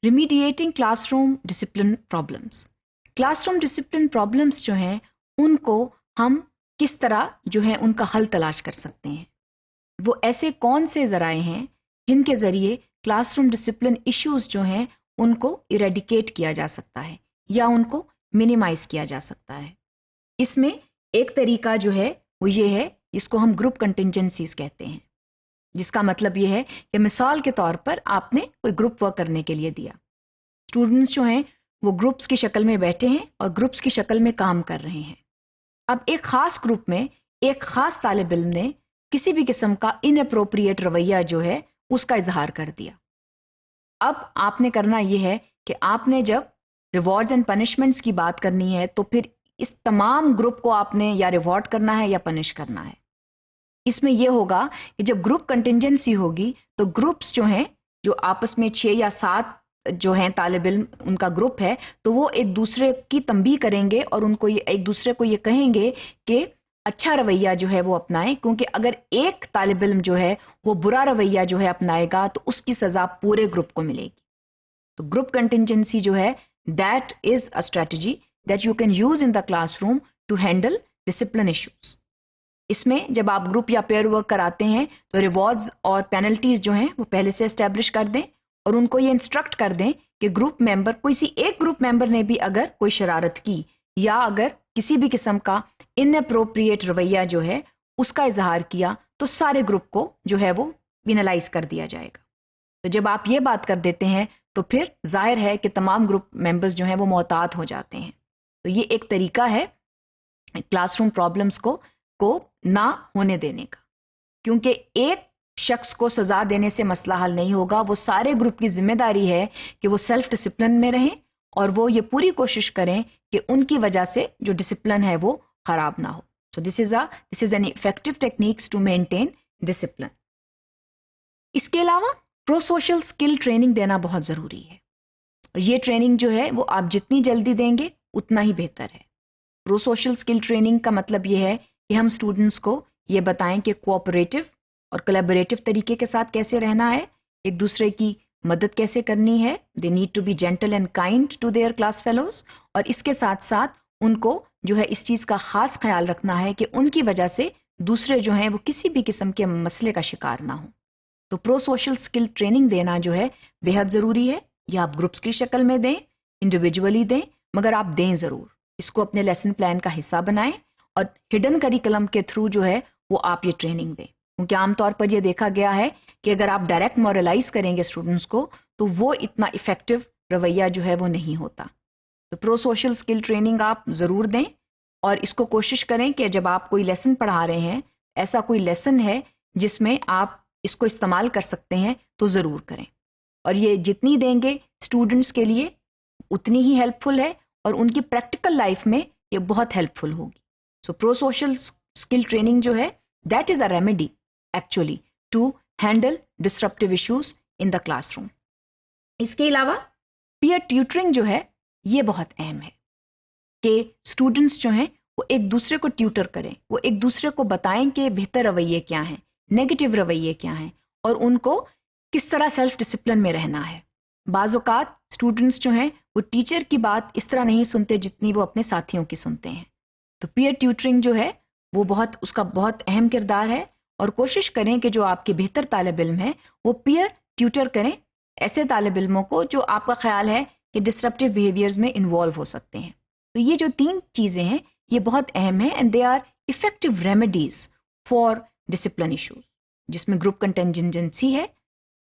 ریمیڈیٹنگ classroom discipline problems. Classroom discipline problems جو ہیں ان کو ہم کس طرح جو ہے ان کا حل تلاش کر سکتے ہیں. وہ ایسے کون سے ذرائع ہیں جن کے ذریعے کلاس روم ڈسپلن ایشوز جو ہیں ان کو ایریڈیکیٹ کیا جا سکتا ہے یا ان کو منیمائز کیا جا سکتا ہے. اس میں ایک طریقہ جو ہے وہ یہ ہے جس کو ہم گروپ کنٹینجنسیز کہتے ہیں، جس کا مطلب یہ ہے کہ مثال کے طور پر آپ نے کوئی گروپ ورک کرنے کے لیے دیا. اسٹوڈنٹس جو ہیں وہ گروپس کی شکل میں بیٹھے ہیں اور گروپس کی شکل میں کام کر رہے ہیں. اب ایک خاص گروپ میں ایک خاص طالب علم نے کسی بھی قسم کا ان اپروپریٹ رویہ جو ہے اس کا اظہار کر دیا. اب آپ نے کرنا یہ ہے کہ آپ نے جب ریوارڈز اینڈ پنشمنٹس کی بات کرنی ہے تو پھر اس تمام گروپ کو آپ نے یا ریوارڈ کرنا ہے یا پنش کرنا ہے. اس میں یہ ہوگا کہ جب گروپ کنٹینجنسی ہوگی تو گروپس جو ہیں جو آپس میں 6 یا 7 جو ہیں طالب علم ان کا گروپ ہے تو وہ ایک دوسرے کی تنبیہ کریں گے اور ان کو ایک دوسرے کو یہ کہیں گے کہ اچھا رویہ جو ہے وہ اپنائیں، کیونکہ اگر ایک طالب علم جو ہے وہ برا رویہ جو ہے اپنائے گا تو اس کی سزا پورے گروپ کو ملے گی. تو گروپ کنٹینجنسی جو ہے that is a strategy that you can use in the classroom to handle discipline issues. اس میں جب آپ گروپ یا پیئر ورک کراتے ہیں تو ریوارڈز اور پینلٹیز جو ہیں وہ پہلے سے اسٹیبلش کر دیں اور ان کو یہ انسٹرکٹ کر دیں کہ گروپ ممبر کسی ایک گروپ ممبر نے بھی اگر کوئی شرارت کی یا اگر کسی بھی قسم کا ان اپروپریٹ رویہ جو ہے اس کا اظہار کیا تو سارے گروپ کو جو ہے وہ پینلائز کر دیا جائے گا. تو جب آپ یہ بات کر دیتے ہیں تو پھر ظاہر ہے کہ تمام گروپ ممبرز جو ہیں وہ محتاط ہو جاتے ہیں. تو یہ ایک طریقہ ہے کلاس روم پرابلمس کو نہ ہونے دینے کا، کیونکہ ایک شخص کو سزا دینے سے مسئلہ حل نہیں ہوگا. وہ سارے گروپ کی ذمہ داری ہے کہ وہ سیلف ڈسپلن میں رہیں اور وہ یہ پوری کوشش کریں کہ ان کی وجہ سے جو ڈسپلن ہے وہ خراب نہ ہو. So this is an effective techniques to maintain discipline. اس کے علاوہ پرو سوشل اسکل ٹریننگ دینا بہت ضروری ہے اور یہ ٹریننگ جو ہے وہ آپ جتنی جلدی دیں گے اتنا ہی بہتر ہے. پرو سوشل اسکل ٹریننگ کا مطلب یہ ہے کہ ہم اسٹوڈنٹس کو یہ بتائیں کہ کوآپریٹو اور کولیبریٹو طریقے کے ساتھ کیسے رہنا ہے، ایک دوسرے کی مدد کیسے کرنی ہے. They need to be gentle and kind to their class fellows, اور اس کے ساتھ ساتھ ان کو جو ہے اس چیز کا خاص خیال رکھنا ہے کہ ان کی وجہ سے دوسرے جو ہیں وہ کسی بھی قسم کے مسئلے کا شکار نہ ہوں. تو پرو سوشل اسکل ٹریننگ دینا جو ہے بہت ضروری ہے. یہ آپ گروپس کی شکل میں دیں، انڈیویجولی دیں، مگر آپ دیں ضرور. اس کو اپنے لیسن پلان کا حصہ بنائیں اور ہڈن کریکولم کے تھرو جو ہے وہ آپ یہ ٹریننگ دیں. کیونکہ عام طور پر یہ دیکھا گیا ہے کہ اگر آپ ڈائریکٹ مورلائز کریں گے اسٹوڈنٹس کو تو وہ اتنا افیکٹو رویہ جو ہے وہ نہیں ہوتا. تو پرو سوشل اسکل ٹریننگ آپ ضرور دیں اور اس کو کوشش کریں کہ جب آپ کوئی لیسن پڑھا رہے ہیں، ایسا کوئی لیسن ہے جس میں آپ اس کو استعمال کر سکتے ہیں تو ضرور کریں. اور یہ جتنی دیں گے اسٹوڈنٹس کے لیے اتنی ہی ہیلپ فل ہے اور ان کی پریکٹیکل لائف میں یہ بہت ہیلپ فل ہوگی. So prosocial skill training جو ہے that is a remedy actually to handle disruptive issues in the classroom. اس کے علاوہ پیئر ٹیوٹرنگ جو ہے یہ بہت اہم ہے کہ اسٹوڈنٹس جو ہیں وہ ایک دوسرے کو ٹیوٹر کریں، وہ ایک دوسرے کو بتائیں کہ بہتر رویے کیا ہیں، نیگیٹو رویے کیا ہیں اور ان کو کس طرح سیلف ڈسپلن میں رہنا ہے. بعض اوقات اسٹوڈنٹس جو ہیں وہ ٹیچر کی بات اس طرح نہیں سنتے جتنی وہ اپنے ساتھیوں کی سنتے ہیں. تو پیئر ٹیوٹرنگ جو ہے وہ اس کا بہت اہم کردار ہے اور کوشش کریں کہ جو آپ کے بہتر طالب علم ہیں وہ پیئر ٹیوٹر کریں ایسے طالب علموں کو جو آپ کا خیال ہے کہ ڈسرپٹیو بیہیویئرز میں انوالو ہو سکتے ہیں. تو یہ جو 3 چیزیں ہیں یہ بہت اہم ہیں and they are effective remedies for discipline issues, جس میں گروپ کنٹینجنسی ہے،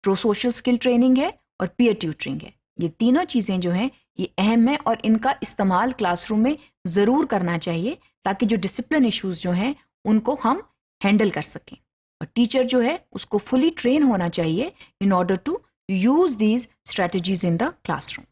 پرو سوشل اسکل ٹریننگ ہے اور پیئر ٹیوٹرنگ ہے. یہ تینوں چیزیں جو ہیں یہ اہم ہیں اور ان کا استعمال کلاس روم میں ضرور کرنا چاہیے تاکہ جو ڈسپلن ایشوز جو ہیں ان کو ہم ہینڈل کر سکیں. اور ٹیچر جو ہے اس کو فلی ٹرین ہونا چاہیے in order to use these strategies in the class room.